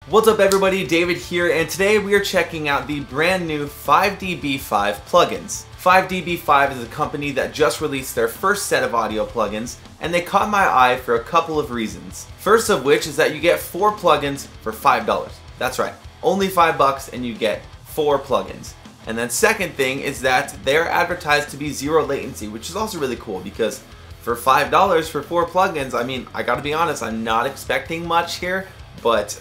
What's up everybody, David here, and today we are checking out the brand new 5dB5 plugins. 5dB5 is a company that just released their first set of audio plugins, and they caught my eye for a couple of reasons. First of which is that you get 4 plugins for $5. That's right, only $5 and you get 4 plugins. And then second thing is that they're advertised to be 0 latency, which is also really cool because for $5 for 4 plugins, I mean, I gotta be honest, I'm not expecting much here. But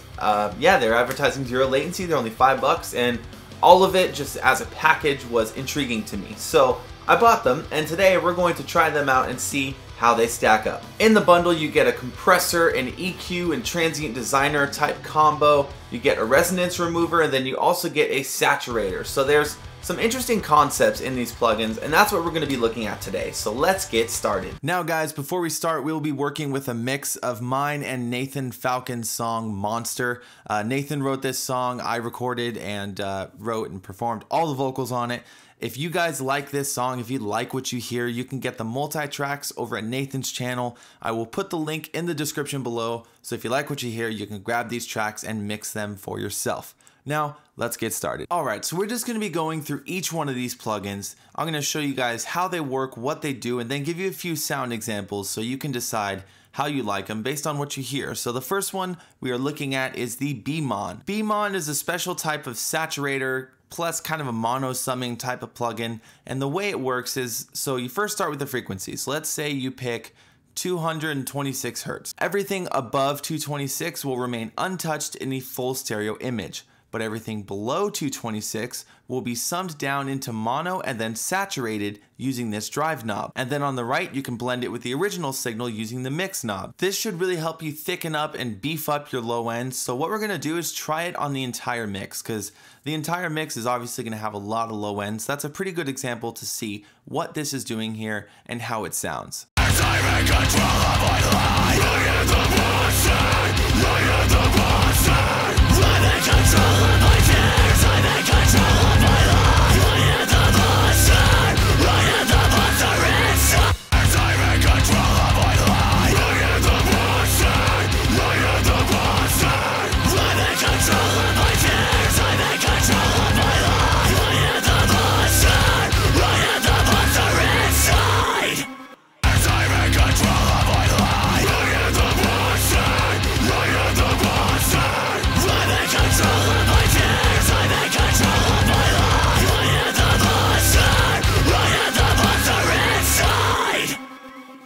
yeah, they're advertising 0 latency, they're only $5, and all of it just as a package was intriguing to me. So I bought them, and today we're going to try them out and see how they stack up. In the bundle you get a compressor, an EQ, and transient designer type combo, you get a resonance remover, and then you also get a saturator. So there's some interesting concepts in these plugins, and that's what we're going to be looking at today. So let's get started. Now guys, before we start, we'll be working with a mix of mine and Nathan Falcon's song Monster. Nathan wrote this song, I recorded and wrote and performed all the vocals on it. If you guys like this song, if you like what you hear, you can get the multi-tracks over at Nathan's channel. I will put the link in the description below, so if you like what you hear, you can grab these tracks and mix them for yourself. Now, let's get started. Alright, so we're just going to be going through each one of these plugins. I'm going to show you guys how they work, what they do, and then give you a few sound examples so you can decide how you like them based on what you hear. So the first one we are looking at is the Beamon. Beamon is a special type of saturator plus kind of a mono summing type of plugin, and the way it works is, so you first start with the frequencies. So let's say you pick 226 Hertz. Everything above 226 will remain untouched in the full stereo image, but everything below 226 will be summed down into mono and then saturated using this drive knob. And then on the right, you can blend it with the original signal using the mix knob. This should really help you thicken up and beef up your low end. So what we're gonna do is try it on the entire mix, because the entire mix is obviously gonna have a lot of low ends. So that's a pretty good example to see what this is doing here and how it sounds.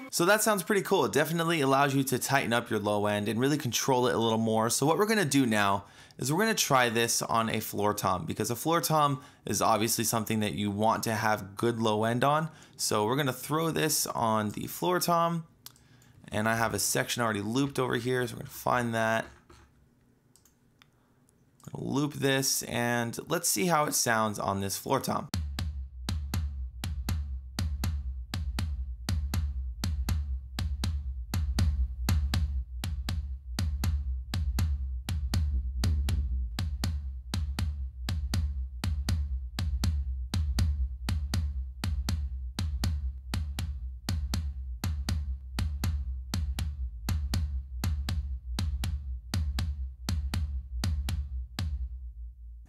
So that sounds pretty cool. It definitely allows you to tighten up your low end and really control it a little more. So what we're gonna do now is we're gonna try this on a floor tom, because a floor tom is obviously something that you want to have good low end on. So we're gonna throw this on the floor tom, and I have a section already looped over here, so we're gonna find that. I'm gonna loop this, and let's see how it sounds on this floor tom.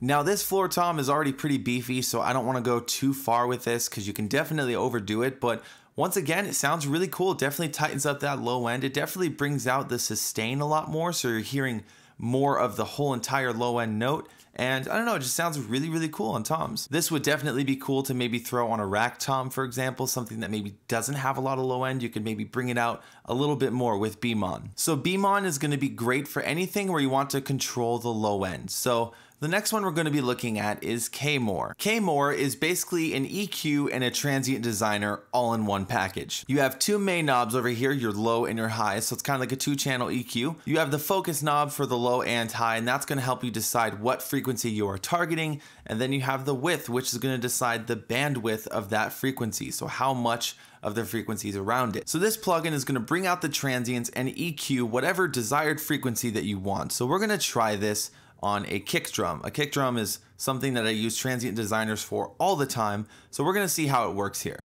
Now this floor tom is already pretty beefy, so I don't want to go too far with this because you can definitely overdo it, but once again, it sounds really cool. It definitely tightens up that low end. It definitely brings out the sustain a lot more, so you're hearing more of the whole entire low end note. And I don't know, it just sounds really, really cool on toms. This would definitely be cool to maybe throw on a rack tom, for example, something that maybe doesn't have a lot of low end. You could maybe bring it out a little bit more with Beamon. So Beamon is gonna be great for anything where you want to control the low end. So the next one we're going to be looking at is K-More. K-More is basically an EQ and a transient designer all in one package. You have 2 main knobs over here, your low and your high, so it's kind of like a 2-channel EQ. You have the focus knob for the low and high, and that's going to help you decide what frequency you are targeting. And then you have the width, which is going to decide the bandwidth of that frequency, so how much of the frequencies around it. So this plugin is going to bring out the transients and EQ whatever desired frequency that you want. So we're going to try this on a kick drum. A kick drum is something that I use transient designers for all the time, so we're going to see how it works here.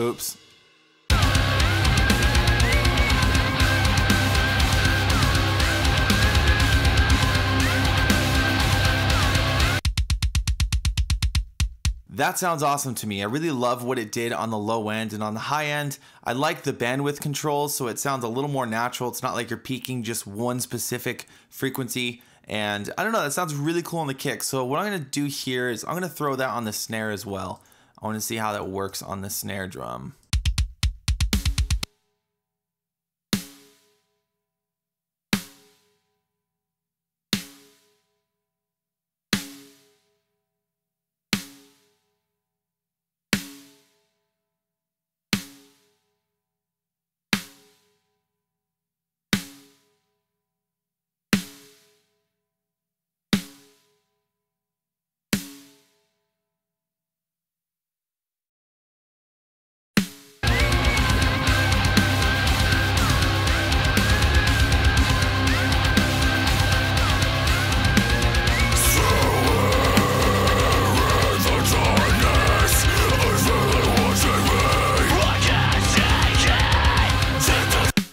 Oops. That sounds awesome to me. I really love what it did on the low end, and on the high end, I like the bandwidth controls, so it sounds a little more natural. It's not like you're peaking just one specific frequency, and I don't know, that sounds really cool on the kick. So what I'm gonna do here is I'm gonna throw that on the snare as well. I wanna see how that works on the snare drum.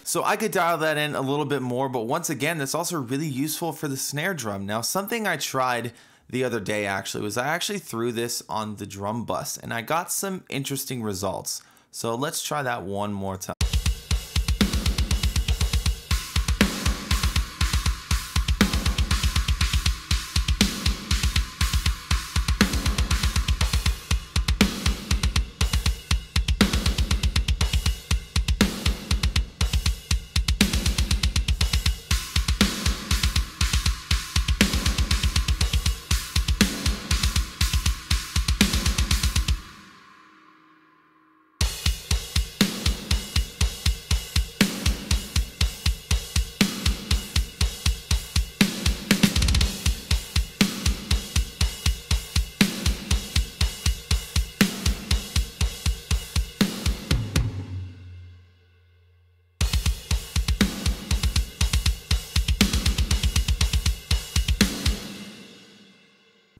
So I could dial that in a little bit more, but once again, that's also really useful for the snare drum. Now, something I tried the other day actually was I actually threw this on the drum bus and I got some interesting results. So let's try that one more time.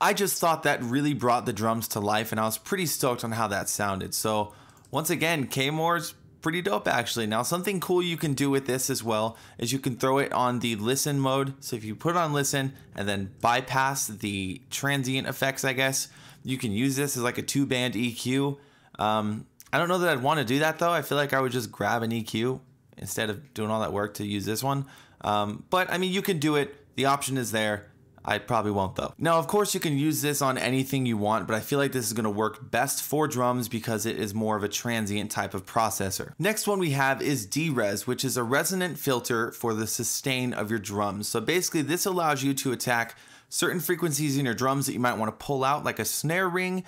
I just thought that really brought the drums to life, and I was pretty stoked on how that sounded. So once again, K-More's pretty dope actually. Now something cool you can do with this as well is you can throw it on the listen mode. So if you put it on listen and then bypass the transient effects, I guess, you can use this as like a 2-band EQ. I don't know that I'd want to do that though. I feel like I would just grab an EQ instead of doing all that work to use this one. But I mean, you can do it. The option is there. I probably won't though. Now, of course, you can use this on anything you want, but I feel like this is gonna work best for drums because it is more of a transient type of processor. Next one we have is D-Res, which is a resonant filter for the sustain of your drums. So basically this allows you to attack certain frequencies in your drums that you might wanna pull out, like a snare ring,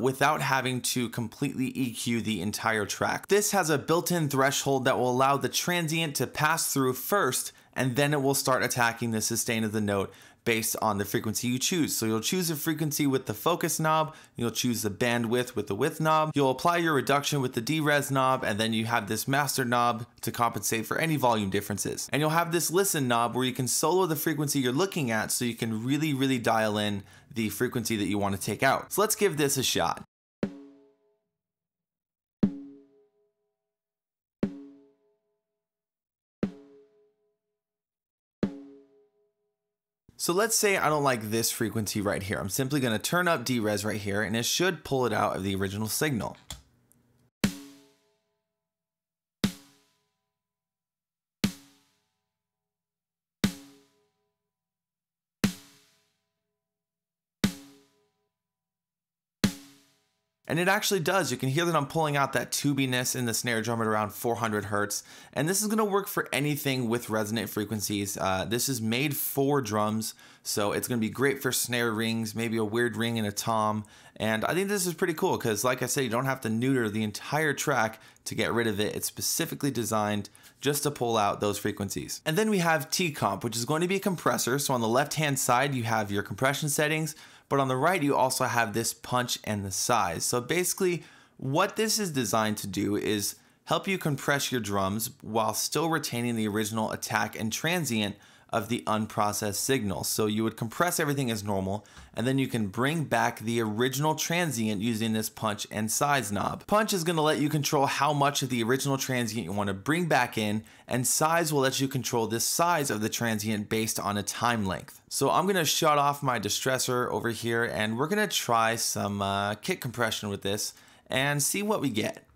without having to completely EQ the entire track. This has a built-in threshold that will allow the transient to pass through first, and then it will start attacking the sustain of the note based on the frequency you choose. So you'll choose a frequency with the focus knob, you'll choose the bandwidth with the width knob, you'll apply your reduction with the D-Res knob, and then you have this master knob to compensate for any volume differences. And you'll have this listen knob where you can solo the frequency you're looking at so you can really dial in the frequency that you want to take out. So let's give this a shot. So let's say I don't like this frequency right here. I'm simply going to turn up D-Res right here and it should pull it out of the original signal. And it actually does. You can hear that I'm pulling out that tubiness in the snare drum at around 400 Hertz. And this is going to work for anything with resonant frequencies. This is made for drums, so it's going to be great for snare rings, maybe a weird ring and a tom. And I think this is pretty cool because, like I said, you don't have to neuter the entire track to get rid of it. It's specifically designed just to pull out those frequencies. And then we have TComp, which is going to be a compressor. So on the left-hand side, you have your compression settings. But on the right, you also have this punch and the size. So basically, what this is designed to do is help you compress your drums while still retaining the original attack and transient of the unprocessed signal. So you would compress everything as normal, and then you can bring back the original transient using this punch and size knob. Punch is going to let you control how much of the original transient you want to bring back in, and size will let you control the size of the transient based on a time length. So I'm going to shut off my distressor over here, and we're going to try some kick compression with this and see what we get.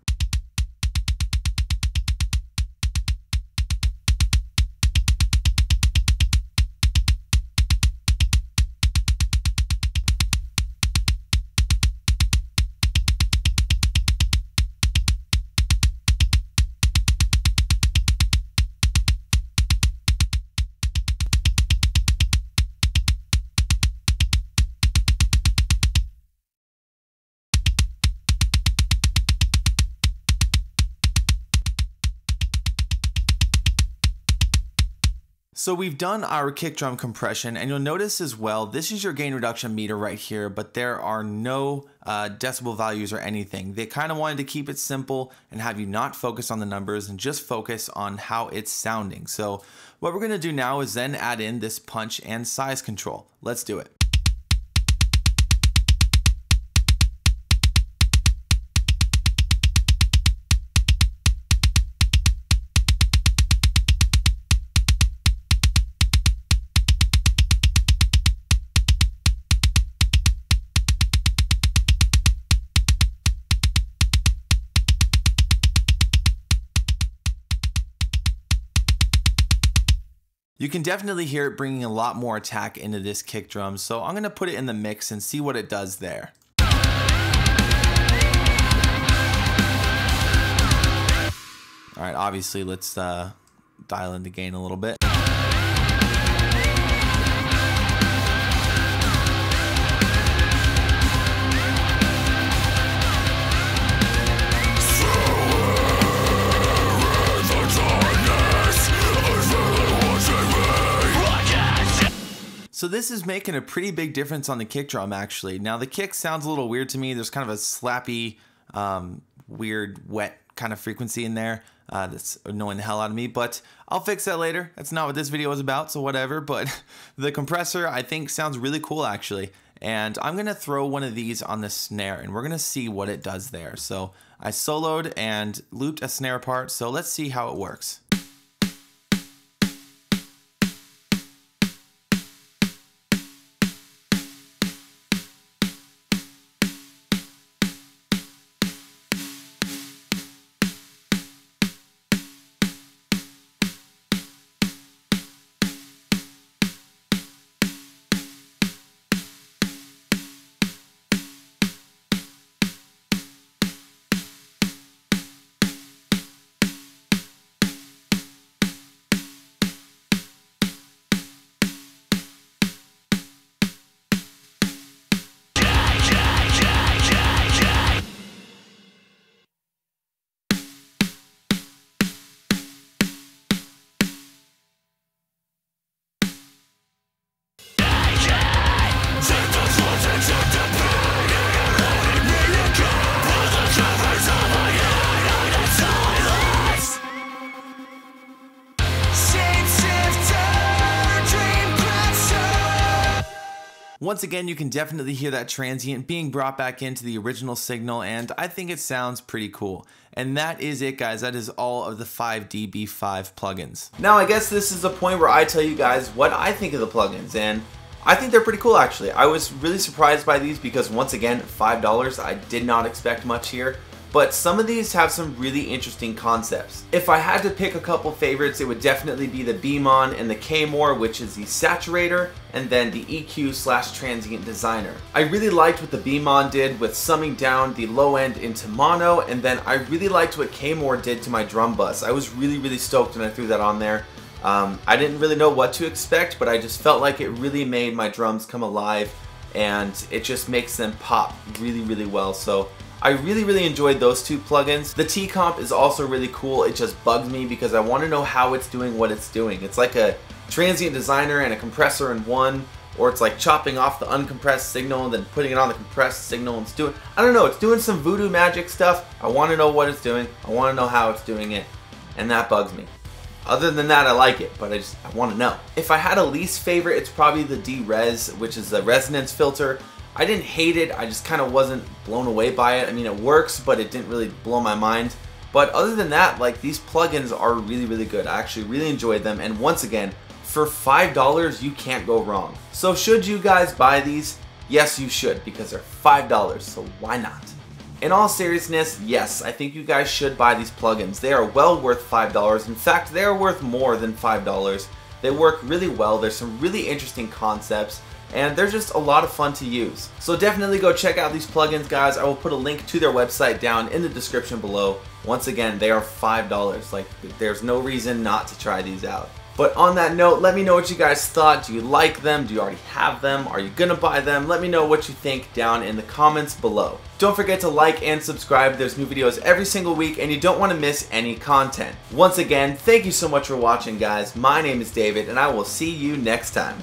So we've done our kick drum compression, and you'll notice as well, this is your gain reduction meter right here, but there are no decibel values or anything. They kind of wanted to keep it simple and have you not focus on the numbers and just focus on how it's sounding. So what we're gonna do now is then add in this punch and size control. Let's do it. You can definitely hear it bringing a lot more attack into this kick drum, so I'm going to put it in the mix and see what it does there. Alright, obviously let's dial in the gain a little bit. So this is making a pretty big difference on the kick drum actually. Now the kick sounds a little weird to me. There's kind of a slappy, weird, wet kind of frequency in there that's annoying the hell out of me, but I'll fix that later. That's not what this video is about, so whatever. But the compressor I think sounds really cool actually. And I'm gonna throw one of these on the snare and we're gonna see what it does there. So I soloed and looped a snare part, so let's see how it works. Once again, you can definitely hear that transient being brought back into the original signal, and I think it sounds pretty cool. And that is it, guys. That is all of the 5dB5 plugins. Now, I guess this is the point where I tell you guys what I think of the plugins, and I think they're pretty cool, actually. I was really surprised by these because, once again, $5. I did not expect much here. But some of these have some really interesting concepts. If I had to pick a couple favorites, it would definitely be the Beamon and the K-More, which is the saturator, and then the EQ/transient designer. I really liked what the Beamon did with summing down the low end into mono, and then I really liked what K-More did to my drum bus. I was really stoked when I threw that on there. I didn't really know what to expect, but I just felt like it really made my drums come alive, and it just makes them pop really well. So I really enjoyed those two plugins. The TComp is also really cool. It just bugs me because I want to know how it's doing what it's doing. It's like a transient designer and a compressor in one, or it's like chopping off the uncompressed signal and then putting it on the compressed signal and it's doing, I don't know, it's doing some voodoo magic stuff. I want to know what it's doing. I want to know how it's doing it, and that bugs me. Other than that, I like it, but I want to know. If I had a least favorite, it's probably the D-Res, which is the resonance filter. I didn't hate it, I just kind of wasn't blown away by it. I mean, it works, but it didn't really blow my mind. But other than that, like, these plugins are really, really good. I actually really enjoyed them, and once again, for $5, you can't go wrong. So should you guys buy these? Yes, you should, because they're $5, so why not? In all seriousness, yes, I think you guys should buy these plugins. They are well worth $5. In fact, they are worth more than $5. They work really well, there's some really interesting concepts, and they're just a lot of fun to use. So definitely go check out these plugins, guys. I will put a link to their website down in the description below. Once again, they are $5. Like, there's no reason not to try these out. But on that note, let me know what you guys thought. Do you like them? Do you already have them? Are you gonna buy them? Let me know what you think down in the comments below. Don't forget to like and subscribe. There's new videos every single week and you don't want to miss any content. Once again, thank you so much for watching, guys. My name is David and I will see you next time.